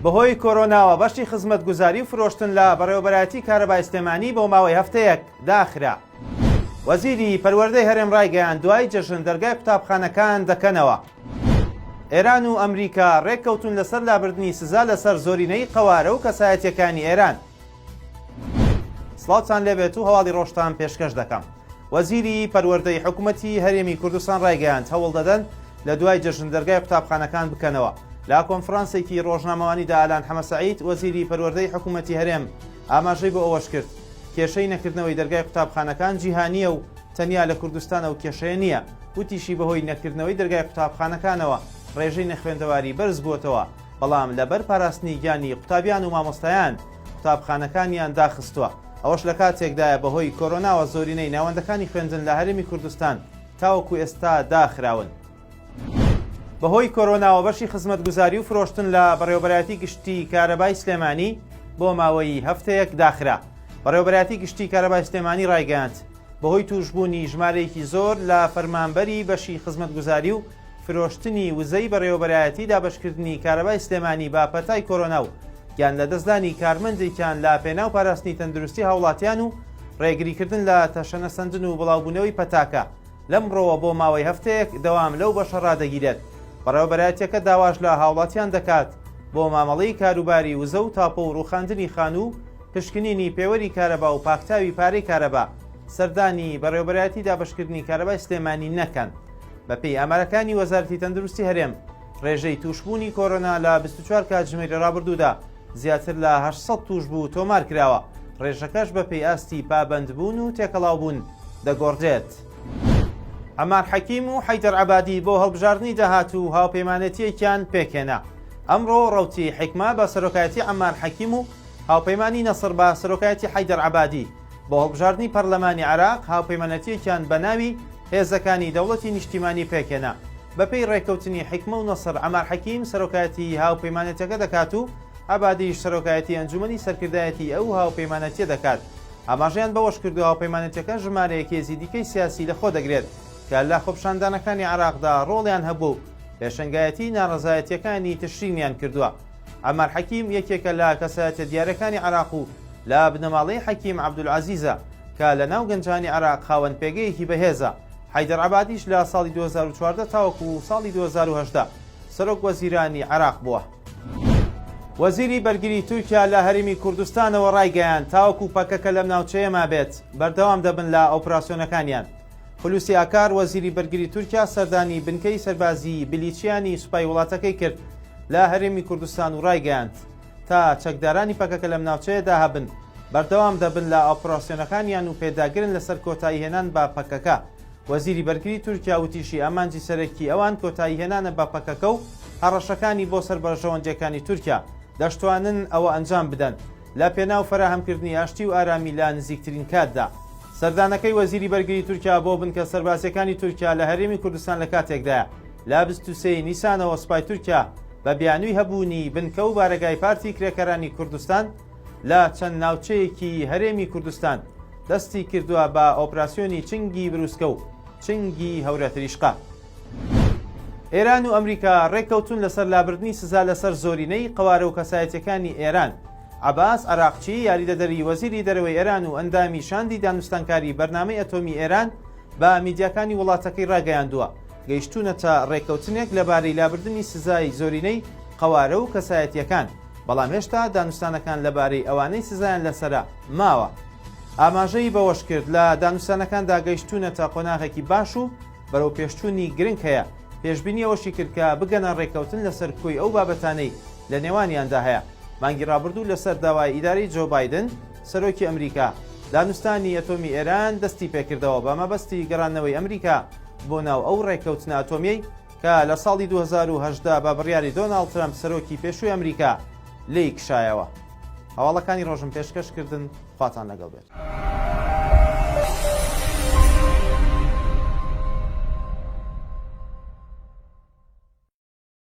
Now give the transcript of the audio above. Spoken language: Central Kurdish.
بەهۆی کۆرۆناوە بەشی خزمەتگوزاری و فرۆشتن لە بەڕێوەبەرایەتی کارەبای سلێمانی بۆ ماوەی هەفتەیەک داخرا. وەزیری پەروەردەی هەرێم ڕایگەیاند دوای جەژن دەرگای قوتابخانەکان دەکەنەوە. ئێران و ئەمریکا ڕێککەوتون لەسەر لابردنی سزا لەسەر زۆرینەی قەوارە و کەسایەتیەکانی ئێران. سڵاوتان لێبێت و هەواڵی ڕۆژتان پێشکەش دەکەم. وەزیری پەروەردەی حکوومەتی هەرێمی کوردستان ڕایگەیاند هەوڵ دەدەن لە دوای جەژن دەرگای قوتابخانەکان بکەنەوە. لا کۆنفرانسێکی ڕۆژنامەوانیدا ئالان حەمەسەعید وەزیری پەروەردەی حکوومەتی هەرێم ئاماژەی بۆ ئەوەش کرد کێشەی نەکردنەوەی دەرگای قوتابخانەکان جیهانیە و تەنیا لە کوردستانە و کێشەیە نییە. وتیشی بەهۆی نەکردنەوەی دەرگای قوتابخانەکانەوە ڕێژەی نەخوێندەواری بەرز بووتەوە، بەڵام لەبەر پاراستنی گیانی قوتابیان و مامۆستایان قوتابخانەکانیان داخستووە. ئەوەش لە کاتێکدایە بەهۆی کۆرۆناوە زۆرینەی ناوەندەکانی خوێندن لە هەرێمی کوردستان تاوەکو ئێستا داخراون. بەهۆی کۆرۆناوە بەشی خزمەتگوزاری و فرۆشتن لە بەڕێوەبەرایەتی گشتی کارەبای سلێمانی بۆ ماوەی هەفتەیەک داخرا. بەڕێوەبەرایەتی گشتی کارەبای سلێمانی ڕایگەیاند بەهۆی توشبوونی ژمارەیەکی زۆر لە فەرمانبەری بەشی خزمەتگوزاری و فرۆشتنی وزەی بەڕێوەبەرایەتی دابەشکردنی کارەبای سلێمانی با پەتای کۆرۆنا و گیان لە دەستدانی کارمەندێکیان لە پێناو پاراستنی تەندروستی هاوڵاتیان و ڕێگریکردن لە تەشەنەسەندن و بڵاوبوونەوەی پەتاکە لەمڕۆوە بۆ ماوەی هەفتەیەک دەوام لەو بەشە ڕادەگیرێت. بەڕێوەبەرایەتیەکە داواش لە هاوڵاتیان دەکات بۆ مامەڵەی کاروباری وزە و تاپە و ڕووخاندنی خان و پشکنینی پێوەری کارەبا و پاکتاوی پارەی کارەبا سەردانی بەڕێوەبەرایەتی دابەشکردنی کارەبای سلێمانی نەکەن. بەپێی ئامارەکانی وەزارەتی تەندروستی هەرێم ڕێژەی توشبوونی کۆرۆنا لە 24 کاتژمێری ڕابردوودا زیاتر لە 800 توش بوو تۆمار کراوە. ڕێژەکەش بەپێی ئاستی پابەندبوون و تێکەڵاوبوون دەگۆڕدرێت. عەمار حەکیم و حەیدەر عەبادی بۆ هەڵبژاردننی داهات و هاوپەیمانەتیەکیان پێکێنا. ئەمڕۆ ڕەوتی حیکما بە سەرۆکایەتی عەمار حەکیم و هاوپەیمانی نەسر بە سەرۆکایەتی حەیدەر عەبادی بۆ هەڵبژاردننی پەرلەمانی عێراق هاوپەیمانەتیەکیان بە ناوی هێزەکانی دەوڵەتی نیشتیمانی پێکێنا. بەپێی ڕێککەوتنی حیکمە و نەسر عەمار حەکیم سەرۆکایەتی هاوپەیمانەتیەکە دەکات و عەبادیش سەرۆکایەتی ئەنجومەنی سەرکردایەتی ئەو هاوپەیمانەتیە دەکات. ئاماژەیان بەوەش کردو هاوپەیمانەتیەکە ژمارەیەکی هێزی دیکەی سیاسی لەخۆ دەگرێت کە لە خۆپشاندانەکانی عێراقدا ڕۆڵیان هەبوو پێشەنگایەتی ناڕەزایەتیەکانی تشرینیان کردووە. عەمار حەکیم یەکێکە لە کەسایەتە دیارەکانی عێراق و لە بنەماڵەی حەکیم عەبدولعەزیزە کە لە ناو گەنجانی عێراق خاوەن پێگەیەکی بەهێزە. حەیدەر عەبادیش لە ساڵی 2014 تاوەکو ساڵی 2010 سەرۆک وەزیرانی عێراق بووە. وەزیری بەرگری تورکیا لە هەرێمی کوردستانەوە ڕایگەیاند تاوەکو پەکەکە لەم ناوچەیەما بێت بەردەوام دەبن لە ئۆپراسیۆنەکانیان. خولوسی ئاکار وەزیری بەرگری تورکیا سەردانی بنکەی سەربازی بلیچیانی سوپای وڵاتەکەی کرد لە هەرێمی کوردستان و ڕایگەیاند تا چەکدارانی پەکەکە لەم ناوچەیەدا هەبن بەردەوام دەبن لە ئۆپراسیۆنەکانیان و پێداگرن لەسەر کۆتایی هێنان بە پەکەکە. وەزیری بەرگری تورکیا وتیشی ئامانجی سەرەکی ئەوان کۆتایی هێنانە بە پەکەکە و هەڕەشەکانی بۆ سەربەرژەوەنجەکانی تورکیا دەشتوانن ئەوە ئەنجام بدەن لە پێناو فراهەمکردنی ئاشتی و ئارامی لە نزیکترین کاتدا. سەردانەکەی وەزیری بەرگری تورکیا بۆ بنکە سەربازیەکانی تورکیا لە هەرێمی کوردستان لە کاتێکدایە لە 23 نیسانەوە سوپای تورکیا بە بیانووی هەبوونی بنکە و بارەگای پارتی کرێکەرانی کوردستان لە چەند ناوچەیەکی هەرێمی کوردستان دەستی کردووە بە ئۆپراسیۆنی چنگی بروسکە و چنگی هەورە تریشقا. ئێران و ئەمریکا ڕێککەوتون لەسەر لابردنی سزا لەسەر زۆرینەی قەوارە و کەسایەتیەکانی ئێران. عەباس عەراقچی یاریدەدەری وەزیری دەرەوەی ئێران و ئەندامی شاندی دانوستانکاری بەرنامەی ئەتۆمی ئێران بە میدیاکانی وڵاتەکەی ڕاگەیاندووە گەیشتوونەتە ڕێککەوتنێک لەبارەی لابردنی سزای زۆرینەی قەوارە و کەسایەتیەکان، بەڵام هێشتا دانوستانەکان لەبارەی ئەوانەی سزایان لەسرە ماوە. ئاماژەی بەوەش کرد لە دانوستانەکاندا گەیشتوونەتە قۆناغێکی باش و بەرەو پێشچوونی گرنگ هەیە. پێشبینی ئەوەشی کرد کە بگەنە ڕێککەوتن لەسەر کۆی ئەو بابەتانەی لە نێوانیاندا هەیە. مانگی ڕابردوو لەسەر داوای ئیداری جۆ بایدن سەرۆکی ئەمریکا دانوستانی ئەتۆمی ئێران دەستی پێکردەوە بە مەبەستی گەڕانەوەی ئەمریکا بۆ ناو ئەو ڕێککەوتنە ئەتۆمیەی کە لە ساڵی 2010 بە بڕیاری دۆناڵد ترامپ سەرۆکی پێشووی ئەمریکا لی کشایەوە. هەواڵەکانی ڕۆژم پێشکەشکردن خواتان لەگەڵ بێت.